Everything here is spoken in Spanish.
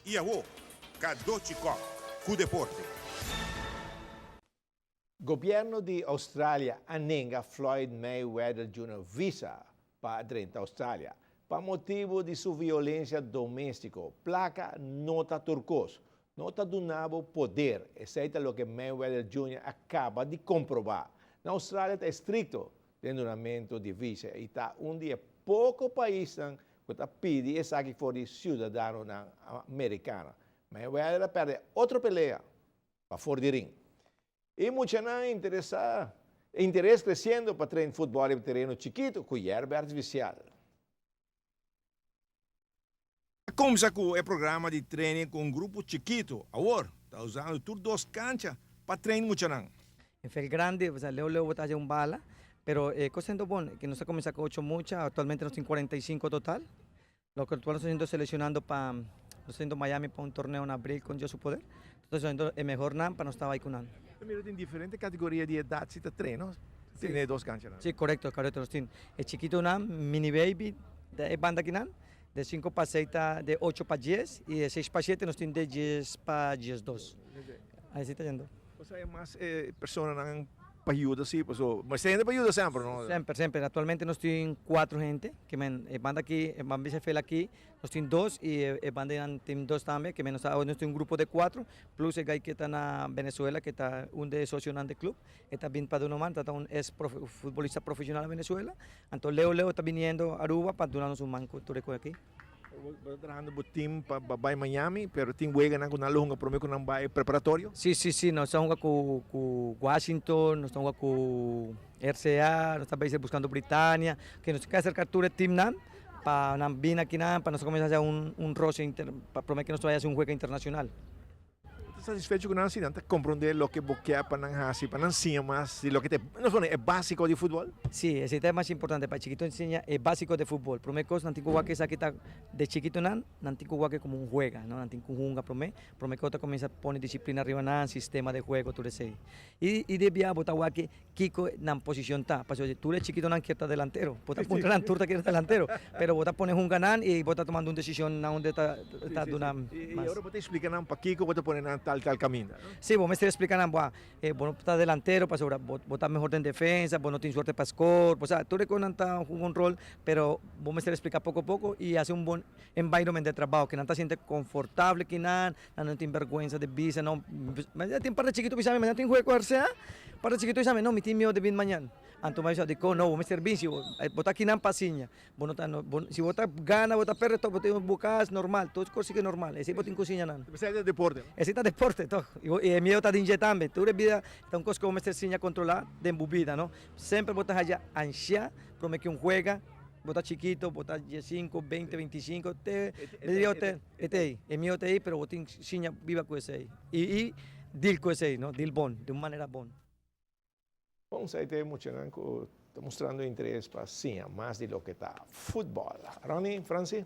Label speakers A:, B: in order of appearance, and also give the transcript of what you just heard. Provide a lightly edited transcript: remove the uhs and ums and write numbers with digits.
A: E agora, Cadu Chico, com o deporte.
B: Governo de Austrália anega Floyd Mayweather Jr. visa para dentro da Austrália, para motivo de sua violência doméstica. Placa nota turcos. Nota do nabo poder, exceto o que Mayweather Jr. acaba de comprovar. Na Austrália está estricto denominamento de visa e está dia pouco país que está pedindo essa que for de cidadão americano. Mayweather perde outra pelea para fora de ring. E muita gente interesse crescendo para treinar futebol em terreno chiquito, com erva artificial.
A: Começa com o programa de treino com um grupo chiquito. Agora, está usando tudo duas canchas para treinar muito.
C: En Fel Grande, o sea, Leo botalla un bala, pero cosa bom, que nos ha comenzado con 8 muchas, actualmente nos tienen 45 total. Lo que actualmente nos estamos seleccionando para, nos haciendo Miami para un torneo en abril con Yo Su Poder. Entonces, el mejor NAM para no estar ahí con NAM.
A: Mira, tem diferente categoria de idade se está treinando. Tem duas canchas.
C: Sí, correcto, nos tienen. El chiquito NAM, mini baby, de banda aquí NAM, de 5 para 6, de 8 para 10, y de 6 para 7 nos tienen de 10 para 10 2. Ahí sí está yendo.
A: O sea, mais pessoas para ayudar, sí, pues, mas tem gente para ayudar sempre, ¿no?
C: Siempre. Actualmente nos tienen 4 gente, que banda aquí, van a aquí, nos tienen 2 y banda tienen 2 también, que nos tiene un grupo de 4, plus el guy que está en Venezuela, que está un de socio de club, está bien para uno más, está un futbolista profesional en Venezuela, entonces Leo está viniendo a Aruba para donarnos un manco tureco aquí.
A: Você trabajando com o time para Miami, pero o time juega com a longa promessa com um preparatório?
C: Sí, nos estamos jugando con Washington, nos estamos jugando con RCA, nos estamos buscando Britania, que nos quiere acercar todo el team NAM, para vir aquí NAM, para nosotros comenzar a hacer un roce, para prometer que nos vaya a hacer un juego internacional.
A: Satisfecho com a cidade, compreender o que você para não fazer, para não ensinar mais, o que é básico de futebol?
C: Sí, ese tema es importante. Para chiquito enseña el básico de fútbol. Promé cosas, nantico guaque esa que está de chiquito nantico guaque como un juega, ¿no? Nantico junga, promé que otra comienza a poner disciplina arriba nan, sistema de juego, tú le sei. Y de via bota guaque Kiko nan posición ta. Paso tú le chiquito nan que está delantero, bota punta nan turta que está delantero, pero bota pones un ganan y bota tomando una decisión nan donde está duna más.
A: Y ahora bota explicar para Kiko bota poner tal camino.
C: Sí, vos me estás explicando, vos estás delantero, vos estás mejor en defensa, vos no tienes suerte para score, o sea, tú reconoces un rol, pero vos me estás explicando poco a poco y hace un buen environment de trabajo, que no te sientes confortable, que no tienes vergüenza de visa, no, me da tiempo para chiquito, me da tiempo de cogerse, para chiquito, no, mi team mío de bien mañana. Entonces me dice, no, vos me servicio, vos estás aquí en pasiña, si vos gana, vos estás perdiendo, vos estás buscas normal, todo es que normal, ese vos tienes cocina, no.
A: Ese es deporte.
C: Ese es deporte, todo. Y el miedo está de inyectarme. Tú eres vida, está un cosa que vos me estás enseñando a controlar de embubida, ¿no? Siempre vos estás allá, ansia, promete que un juega, vos estás chiquito, vos estás 5, 20, 25, el mío te ahí, pero vos te enseñas viva con ese ahí. Y deal con ese ahí, ¿no? Deal bon, de una manera bon.
B: Bom, aí tem muito está mostrando interesse para sim, mais de lo que está futebol. Ronnie, Francis?